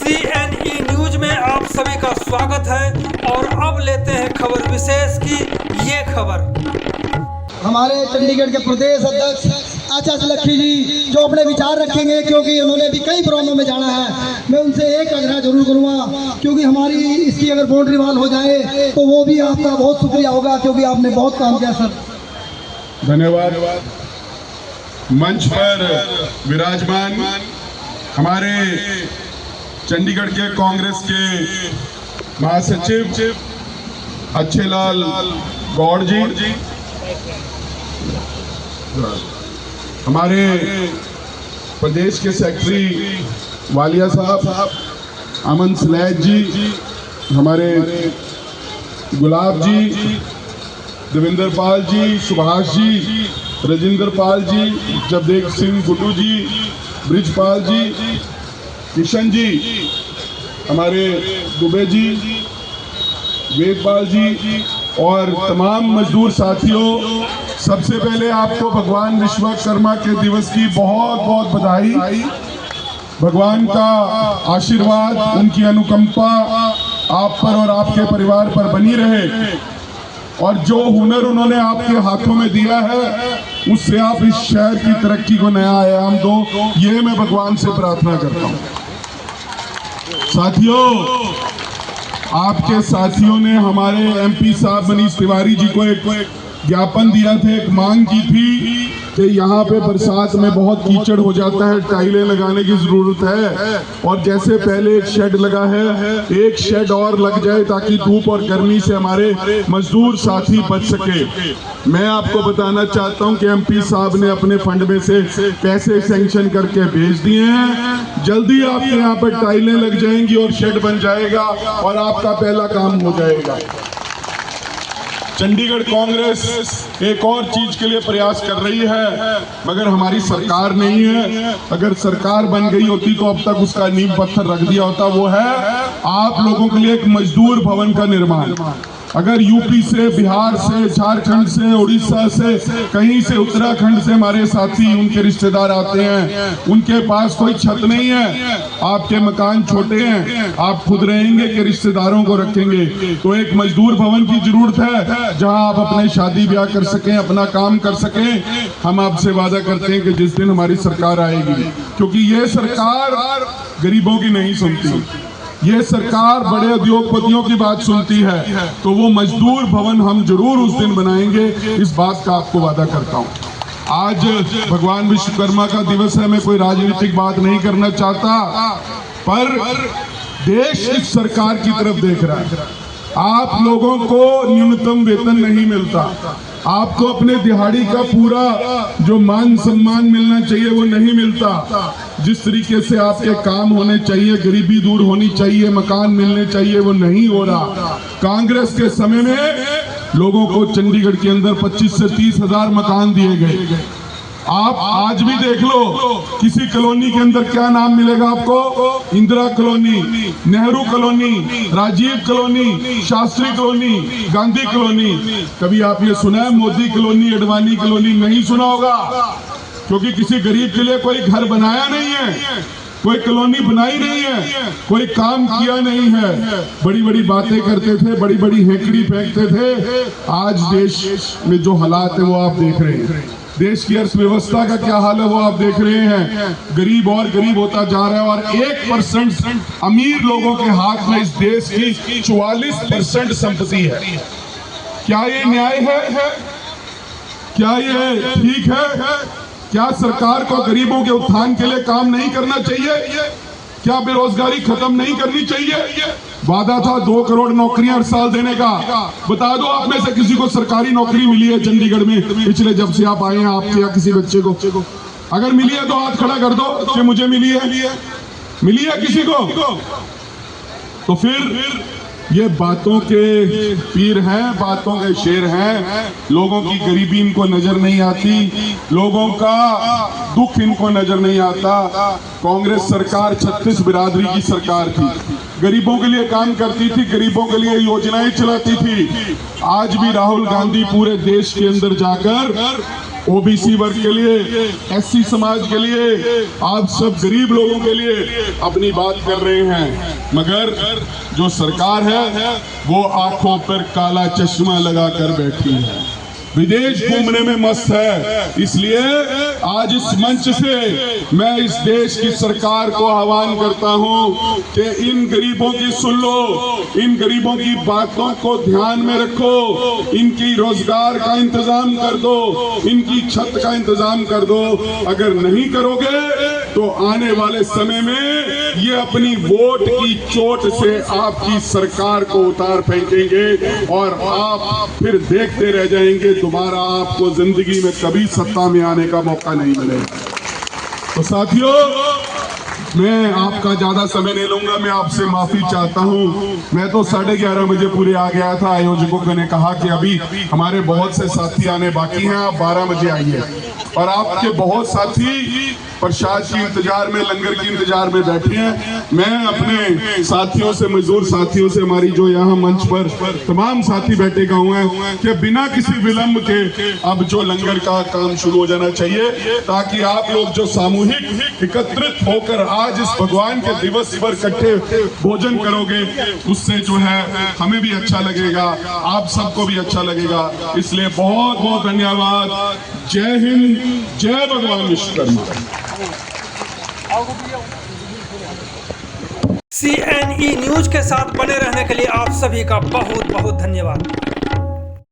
CNE news में आप सभी का स्वागत है और अब लेते हैं खबर विशेष की ये खबर। हमारे चंडीगढ़ के प्रदेश अध्यक्ष आचार्य लक्ष्मी जी जो अपने विचार रखेंगे, क्योंकि उन्होंने भी कई प्रोग्रामों में जाना है। मैं उनसे एक आग्रह जरूर करूंगा, क्योंकि हमारी इसकी अगर बाउंड्री वाल हो जाए तो वो भी आपका बहुत शुक्रिया होगा, क्योंकि आपने बहुत काम किया सर। धन्यवाद। मंच पर विराजमान हमारे चंडीगढ़ के कांग्रेस के महासचिव अच्छेलाल गौड़ जी, हमारे प्रदेश के सेक्रेटरी वालिया साहब, अमन सलैद जी, हमारे गुलाब जी, देवेंद्र पाल जी, सुभाष जी, राजेंद्र पाल जी, जगदेव सिंह गुड्डू जी, ब्रिजपाल जी, किशन जी, हमारे दुबे जी, वेदपाल जी और तमाम मजदूर साथियों, सबसे पहले आपको भगवान विश्वकर्मा के दिवस की बहुत बहुत बधाई। भगवान का आशीर्वाद, उनकी अनुकंपा आप पर और आपके परिवार पर बनी रहे और जो हुनर उन्होंने आपके हाथों में दिया है उससे आप इस शहर की तरक्की को नया आयाम दो, ये मैं भगवान से प्रार्थना करता हूँ। साथियों, आपके साथियों ने हमारे MP साहब मनीष तिवारी जी को एक ज्ञापन दिया था, एक मांग की थी कि यहाँ पे बरसात में बहुत कीचड़ हो जाता है, टाइलें लगाने की जरूरत है और जैसे पहले एक शेड लगा है, एक शेड और लग जाए ताकि धूप और गर्मी से हमारे मजदूर साथी बच सके। मैं आपको बताना चाहता हूँ कि MP साहब ने अपने फंड में से पैसे सैंक्शन करके भेज दिए हैं। जल्दी आपके यहाँ पर टाइलें लग जाएंगी और शेड बन जाएगा और आपका पहला काम हो जाएगा। चंडीगढ़ कांग्रेस एक और चीज के लिए प्रयास कर रही है, मगर हमारी सरकार नहीं है। अगर सरकार बन गई होती तो अब तक उसका नींव पत्थर रख दिया होता। वो है आप लोगों के लिए एक मजदूर भवन का निर्माण। अगर यूपी से, बिहार से, झारखंड से, उड़ीसा से, कहीं से, उत्तराखंड से हमारे साथी, उनके रिश्तेदार आते हैं, उनके पास कोई छत नहीं है, आपके मकान छोटे हैं, आप खुद रहेंगे कि रिश्तेदारों को रखेंगे, तो एक मजदूर भवन की जरूरत है जहां आप अपने शादी ब्याह कर सकें, अपना काम कर सकें। हम आपसे वादा करते हैं कि जिस दिन हमारी सरकार आएगी, क्योंकि ये सरकार गरीबों की नहीं सुनती, ये सरकार बड़े उद्योगपतियों की बात सुनती है, तो वो मजदूर भवन हम जरूर उस दिन बनाएंगे, इस बात का आपको वादा करता हूँ। आज भगवान विश्वकर्मा का दिवस है, मैं कोई राजनीतिक बात नहीं करना चाहता, पर देश इस सरकार की तरफ देख रहा है। आप लोगों को न्यूनतम वेतन नहीं मिलता, आपको अपने दिहाड़ी का पूरा जो मान सम्मान मिलना चाहिए वो नहीं मिलता। जिस तरीके से आपके काम होने चाहिए, गरीबी दूर होनी चाहिए, मकान मिलने चाहिए, वो नहीं हो रहा। कांग्रेस के समय में लोगों को चंडीगढ़ के अंदर 25 से 30 हजार मकान दिए गए। आप आज भी देख लो, किसी कॉलोनी के अंदर क्या नाम मिलेगा आपको? Indira colony, Nehru colony, Rajiv colony, Shastri colony, Gandhi colony. कभी आप ये सुना है मोदी कॉलोनी, अडवाणी कॉलोनी? नहीं सुना होगा, क्योंकि किसी गरीब के लिए कोई घर बनाया नहीं है, कोई कॉलोनी बनाई नहीं है, कोई काम किया नहीं है। बड़ी बड़ी बातें करते थे, बड़ी बड़ी हेकड़ी फेंकते थे। आज देश में जो हालात है वो आप देख रहे हैं, देश की अर्थव्यवस्था का क्या हाल है वो आप देख रहे हैं। गरीब और गरीब होता जा रहा है और 1% अमीर लोगों के हाथ में इस देश की 44% संपत्ति है। क्या ये न्याय है? क्या ये ठीक है? क्या सरकार को गरीबों के उत्थान के लिए काम नहीं करना चाहिए? क्या बेरोजगारी खत्म नहीं करनी चाहिए? वादा था 2 करोड़ नौकरियां हर साल देने का। बता दो आप में से किसी को सरकारी नौकरी मिली है चंडीगढ़ में पिछले जब से आप आए हैं, आपके या किसी बच्चे को? अगर मिली है तो हाथ खड़ा कर दो कि मुझे मिली है किसी को? तो फिर ये बातों के पीर हैं, बातों के शेर हैं। लोगों की गरीबी इनको नजर नहीं आती, लोगों का दुख इनको नजर नहीं आता। कांग्रेस सरकार 36 बिरादरी की सरकार थी, गरीबों के लिए काम करती थी, गरीबों के लिए योजनाएं चलाती थी। आज भी राहुल गांधी पूरे देश के अंदर जाकर ओबीसी वर्ग के लिए, एससी समाज के लिए, आप सब गरीब लोगों के लिए अपनी बात कर रहे हैं, मगर जो सरकार है वो आंखों पर काला चश्मा लगाकर बैठी है, विदेश घूमने में मस्त है। इसलिए आज इस मंच से मैं इस देश की सरकार को आह्वान करता हूं कि इन गरीबों की सुन लो, इन गरीबों की बातों को ध्यान में रखो, इनकी रोजगार का इंतजाम कर दो, इनकी छत का इंतजाम कर दो। अगर नहीं करोगे तो आने वाले समय में ये अपनी वोट की चोट से आपकी सरकार को उतार फेंकेंगे और आप फिर देखते रह जाएंगे, दोबारा आपको जिंदगी में कभी सत्ता में आने का मौका नहीं मिलेगा। तो साथियों, मैं आपका ज्यादा समय नहीं लूंगा, मैं आपसे माफी चाहता हूं। मैं तो 11:30 बजे पूरे आ गया था। आयोजकों ने कहा कि अभी हमारे बहुत से साथी आने बाकी हैं, आप 12 बजे आइए। और आपके बहुत साथी प्रसाद के इंतजार में, लंगर के इंतजार में बैठे हैं। मैं अपने साथियों से, मजदूर साथियों से, हमारी जो यहाँ मंच पर तमाम साथी बैठे हुए हैं कि बिना किसी विलंब के अब जो लंगर का काम शुरू हो जाना चाहिए, ताकि आप लोग जो सामूहिक एकत्रित होकर आज इस भगवान के दिवस पर इकट्ठे भोजन करोगे, उससे जो है हमें भी अच्छा लगेगा, आप सबको भी अच्छा लगेगा। इसलिए बहुत बहुत धन्यवाद। जय हिंद, जय भगवान विश्वकर्मा। CNE न्यूज के साथ बने रहने के लिए आप सभी का बहुत बहुत धन्यवाद।